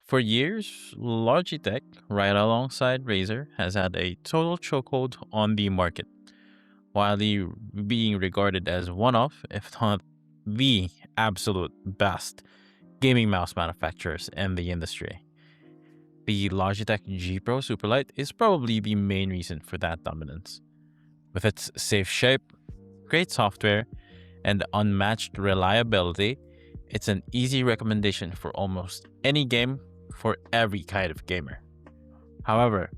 For years, Logitech, right alongside Razer, has had a total chokehold on the market, widely being regarded as one of, if not the absolute best gaming mouse manufacturers in the industry. The Logitech G Pro Superlight is probably the main reason for that dominance. With its safe shape, great software, and unmatched reliability, it's an easy recommendation for almost any game for every kind of gamer. However,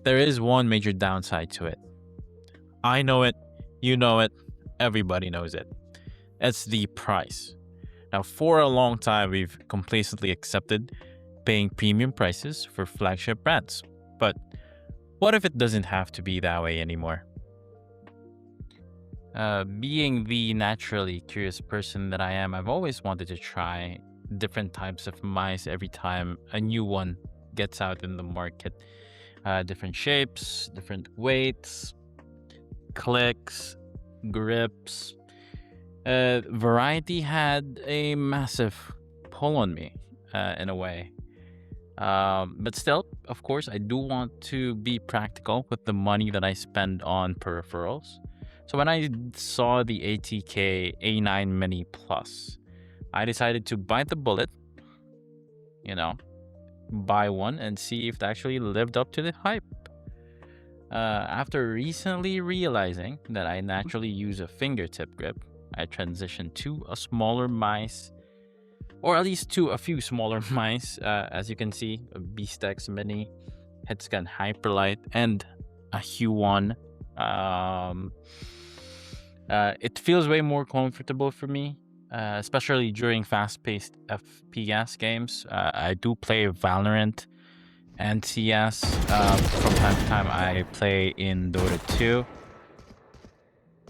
there is one major downside to it. I know it, you know it, everybody knows it. It's the price. Now, for a long time, we've complacently accepted paying premium prices for flagship brands. But what if it doesn't have to be that way anymore? Being the naturally curious person that I am, I've always wanted to try different types of mice every time a new one gets out in the market. Different shapes, different weights, clicks, grips. Variety had a massive pull on me in a way. But still, of course, I do want to be practical with the money that I spend on peripherals. So when I saw the ATK A9 Mini Plus, I decided to bite the bullet, you know, buy one and see if it actually lived up to the hype. After recently realizing that I naturally use a fingertip grip, I transitioned to a smaller mice, or at least to a few smaller mice. As you can see, a BeastX Mini, Headscan Hyperlight, and a Huon. It feels way more comfortable for me, especially during fast-paced FPS games. I do play Valorant and CS. From time to time, I play in Dota 2.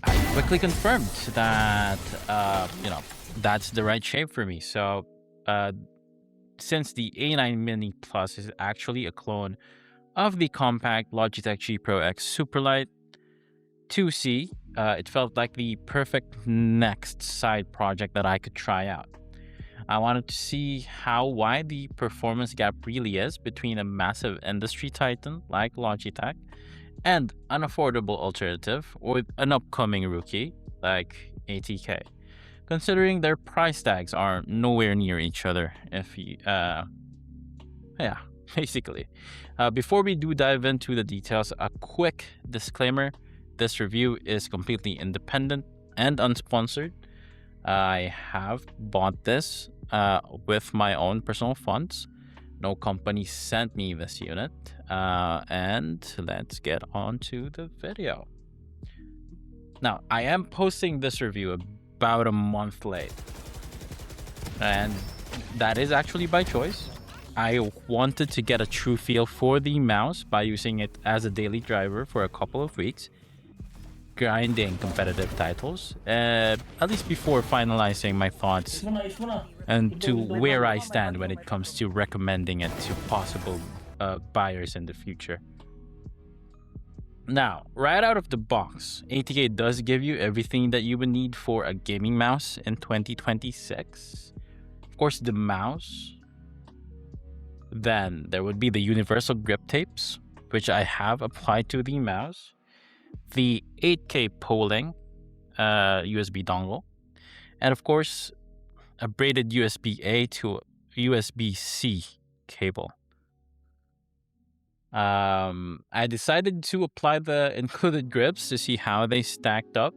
I quickly confirmed that, that's the right shape for me. So, since the A9 Mini Plus is actually a clone of the compact Logitech G Pro X Superlight 2C, it felt like the perfect next side project that I could try out. I wanted to see how wide the performance gap really is between a massive industry titan like Logitech and an affordable alternative with an upcoming rookie like ATK, considering their price tags are nowhere near each other. Yeah, basically. Before we do dive into the details, a quick disclaimer: this review is completely independent and unsponsored. I have bought this with my own personal funds. No company sent me this unit. And let's get on to the video. Now, I am posting this review about a month late, and that is actually by choice. I wanted to get a true feel for the mouse by using it as a daily driver for a couple of weeks, grinding competitive titles, at least before finalizing my thoughts and to where I stand when it comes to recommending it to possible buyers in the future. Now, right out of the box, ATK does give you everything that you would need for a gaming mouse in 2026. Of course, the mouse. Then there would be the universal grip tapes, which I have applied to the mouse. The 8K polling USB dongle, and of course, a braided USB-A to USB-C cable. I decided to apply the included grips to see how they stacked up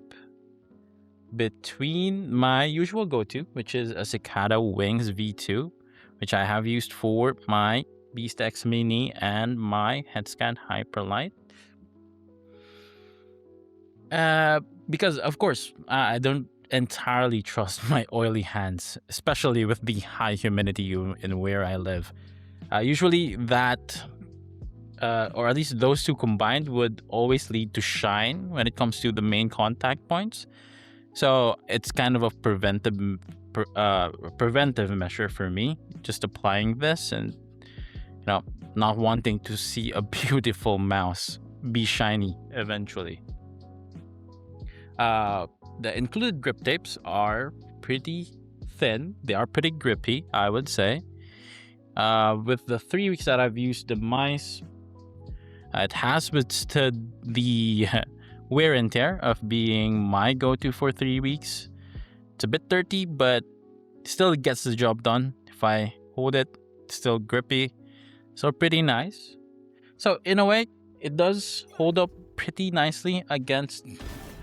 between my usual go-to, which is a Cicada Wings V2, which I have used for my BeastX Mini and my Headscan Hyperlight. Because, of course, I don't entirely trust my oily hands, especially with the high humidity in where I live. Usually that, or at least those two combined, would always lead to shine when it comes to the main contact points. So it's kind of a preventive measure for me, just applying this and not wanting to see a beautiful mouse be shiny eventually. The included grip tapes are pretty thin. They are pretty grippy, I would say. With the 3 weeks that I've used the mice, it has withstood the wear and tear of being my go-to for 3 weeks. It's a bit dirty, but still gets the job done. If I hold it, it's still grippy, so pretty nice. So in a way, it does hold up pretty nicely against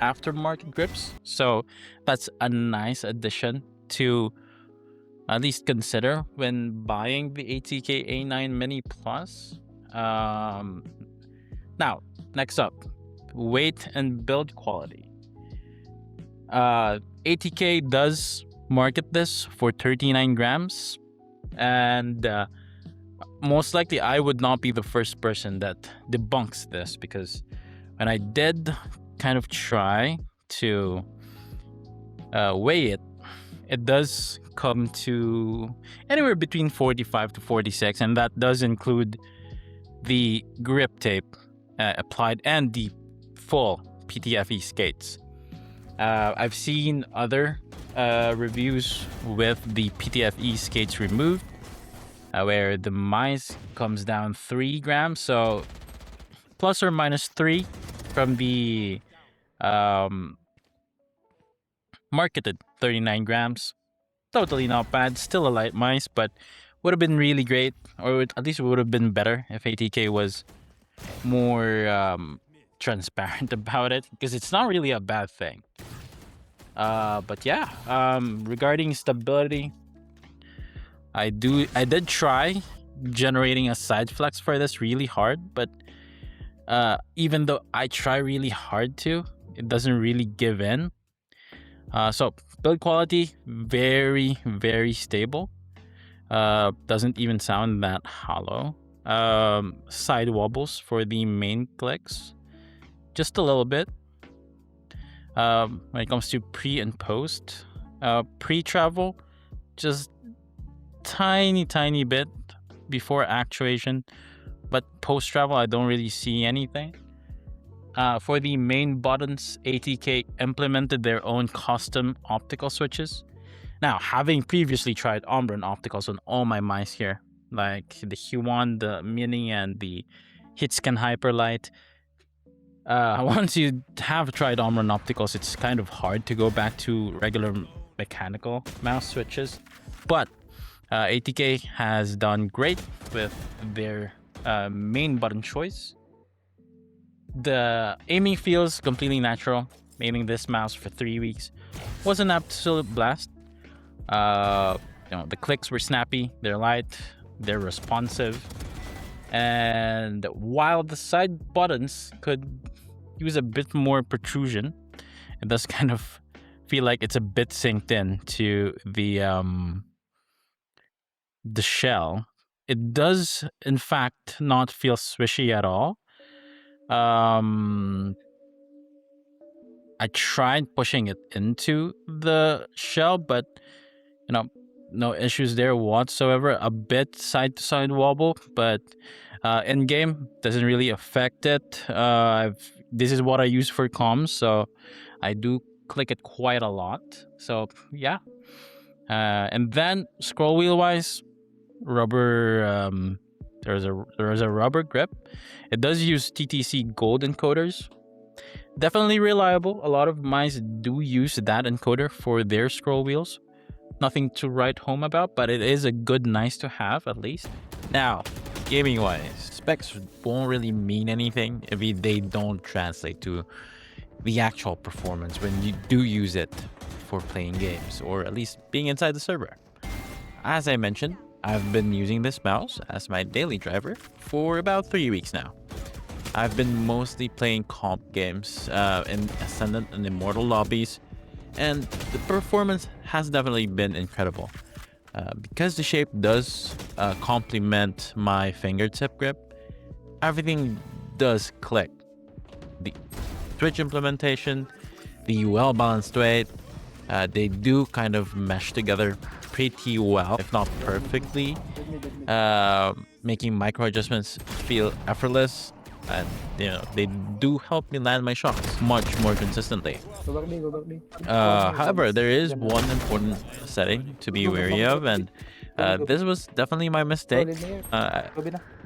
aftermarket grips. So that's a nice addition to at least consider when buying the ATK A9 Mini Plus. Now, next up, weight and build quality. ATK does market this for 39 grams, and most likely I would not be the first person that debunks this, because when I did kind of try to weigh it, it does come to anywhere between 45 to 46, and that does include the grip tape applied and the full PTFE skates. I've seen other reviews with the PTFE skates removed, where the mice comes down 3 grams, so plus or minus 3 from the marketed 39 grams. Totally not bad. Still a light mice, but would have been really great, or at least it would have been better if ATK was more transparent about it, because it's not really a bad thing. But yeah, regarding stability, I did try generating a side flex for this really hard, but even though I try really hard to, it doesn't really give in. So build quality, very, very stable. Doesn't even sound that hollow. Side wobbles for the main clicks, just a little bit. When it comes to pre and post, pre-travel, just tiny bit before actuation, but post-travel I don't really see anything. For the main buttons, ATK implemented their own custom optical switches. Now, having previously tried Umbra and opticals on all my mice here, like the Huan, the Mini, and the Hitscan Hyperlight, once you have tried Umbra and opticals, it's kind of hard to go back to regular mechanical mouse switches. But ATK has done great with their main button choice. The aiming feels completely natural. Aiming this mouse for 3 weeks was an absolute blast. The clicks were snappy, they're light, they're responsive, and while the side buttons could use a bit more protrusion, it does kind of feel like it's a bit synced in to the shell. It does, in fact, not feel swishy at all. I tried pushing it into the shell, but no issues there whatsoever. A bit side to side wobble, but in game doesn't really affect it. This is what I use for comms, so I do click it quite a lot. So yeah, and then scroll wheel wise, rubber. There's a rubber grip. It does use TTC gold encoders. Definitely reliable. A lot of mice do use that encoder for their scroll wheels. Nothing to write home about, but it is a good nice to have at least. Now, gaming wise, specs won't really mean anything if they don't translate to the actual performance when you do use it for playing games, or at least being inside the server. As I mentioned, I've been using this mouse as my daily driver for about 3 weeks now. I've been mostly playing comp games in Ascendant and Immortal lobbies, and the performance has definitely been incredible. Because the shape does complement my fingertip grip, everything does click. The Twitch implementation, the well-balanced weight, they do kind of mesh together pretty well, if not perfectly, making micro adjustments feel effortless, and they do help me land my shots much more consistently. However, there is one important setting to be wary of, and This was definitely my mistake.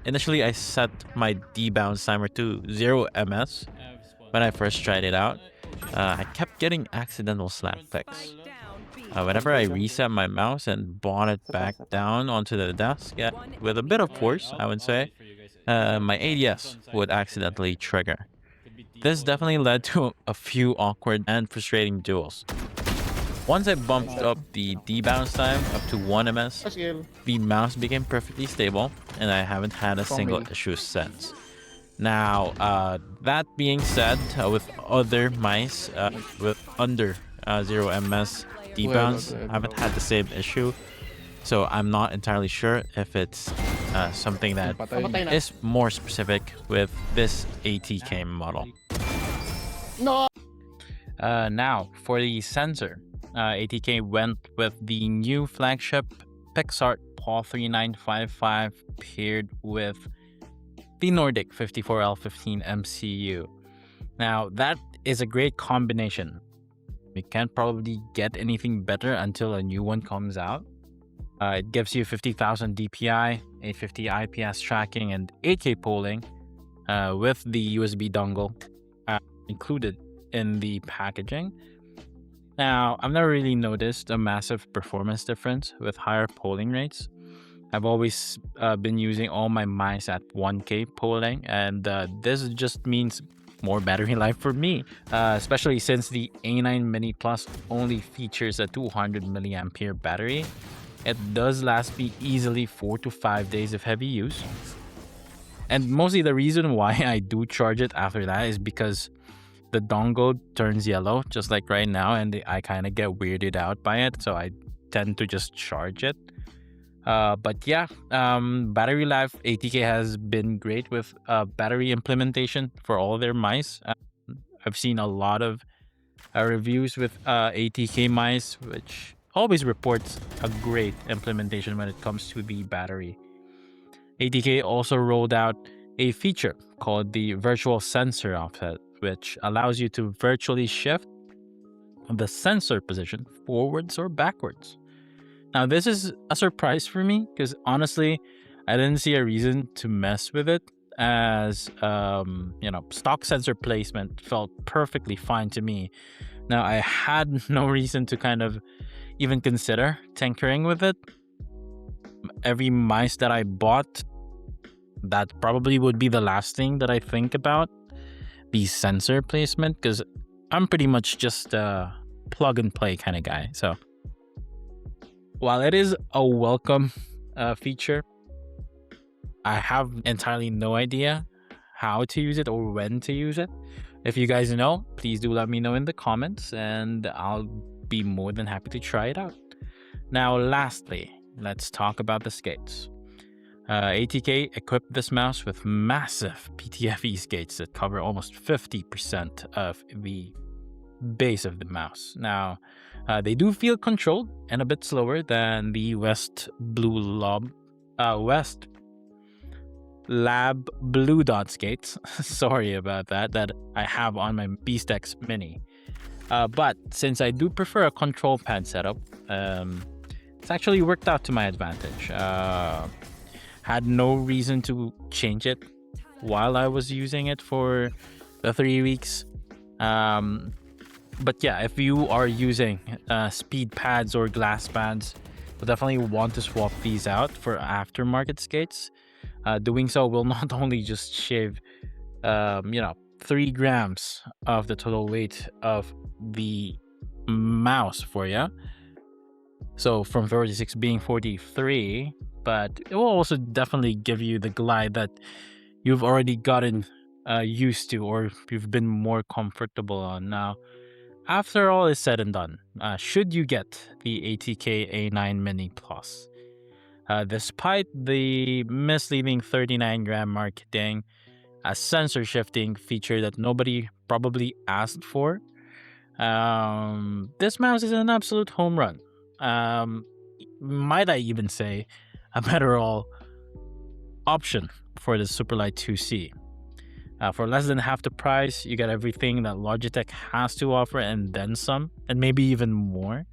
Initially, I set my debounce timer to 0 ms when I first tried it out. I kept getting accidental slap clicks. Whenever I reset my mouse and brought it back down onto the desk, yeah, with a bit of force, I would say, my ADS would accidentally trigger. This definitely led to a few awkward and frustrating duels. Once I bumped up the debounce time up to 1 ms, the mouse became perfectly stable, and I haven't had a single issue since. Now, that being said, with other mice with under 0 ms debounce, I haven't had the same issue. So I'm not entirely sure if it's something that is more specific with this ATK model. Now, for the sensor, ATK went with the new flagship Pixart PAW 3955 paired with the Nordic 54L15 MCU. Now, that is a great combination. We can't probably get anything better until a new one comes out. It gives you 50,000 DPI, 850 IPS tracking, and 8K polling with the USB dongle included in the packaging. Now, I've never really noticed a massive performance difference with higher polling rates. I've always been using all my mice at 1K polling, and this just means more battery life for me, especially since the A9 Mini Plus only features a 200 milliampere battery. It does last me easily 4 to 5 days of heavy use. And mostly the reason why I do charge it after that is because the dongle turns yellow, just like right now, and I kind of get weirded out by it, so I tend to just charge it. But yeah, battery life, ATK has been great with battery implementation for all their mice. I've seen a lot of reviews with ATK mice, which always reports a great implementation when it comes to the battery. ATK also rolled out a feature called the virtual sensor offset, which allows you to virtually shift the sensor position forwards or backwards. Now, this is a surprise for me because honestly, I didn't see a reason to mess with it, as stock sensor placement felt perfectly fine to me. Now, I had no reason to kind of even consider tinkering with it. Every mice that I bought, that probably would be the last thing that I think about, the sensor placement, because I'm pretty much just a plug and play kind of guy. So while it is a welcome feature, I have entirely no idea how to use it or when to use it. If you guys know, please do let me know in the comments, and I'll be more than happy to try it out. Now, lastly, let's talk about the skates. ATK equipped this mouse with massive PTFE skates that cover almost 50% of the base of the mouse. Now, they do feel controlled and a bit slower than the West Lab Blue Dot skates. Sorry about that I have on my Beast-X Mini. But since I do prefer a control pad setup, it's actually worked out to my advantage. Had no reason to change it while I was using it for the 3 weeks. But yeah, if you are using speed pads or glass pads, you'll definitely want to swap these out for aftermarket skates. Doing so will not only just shave 3 grams of the total weight of the mouse for you, so from 36 being 43, but it will also definitely give you the glide that you've already gotten used to, or you've been more comfortable on. Now, after all is said and done, should you get the ATK A9 Mini Plus, despite the misleading 39 gram marketing, a sensor shifting feature that nobody probably asked for, this mouse is an absolute home run. Might I even say a better all option for the Superlight 2C. For less than half the price, you get everything that Logitech has to offer and then some, and maybe even more.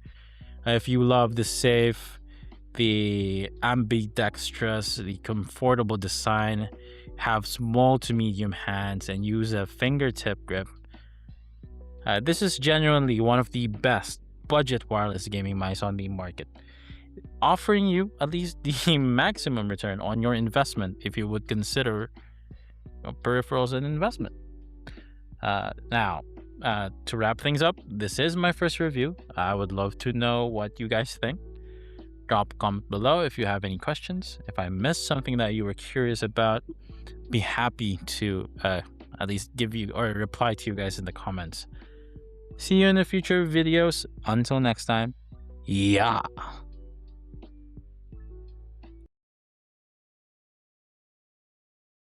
If you love the safe, the ambidextrous, the comfortable design, have small to medium hands, and use a fingertip grip. This is genuinely one of the best budget wireless gaming mice on the market, offering you at least the maximum return on your investment if you would consider peripherals an investment. Now, to wrap things up, this is my first review. I would love to know what you guys think. Drop a comment below if you have any questions. If I missed something that you were curious about, be happy to at least give you or reply to you guys in the comments. See you in the future videos. Until next time, yeah.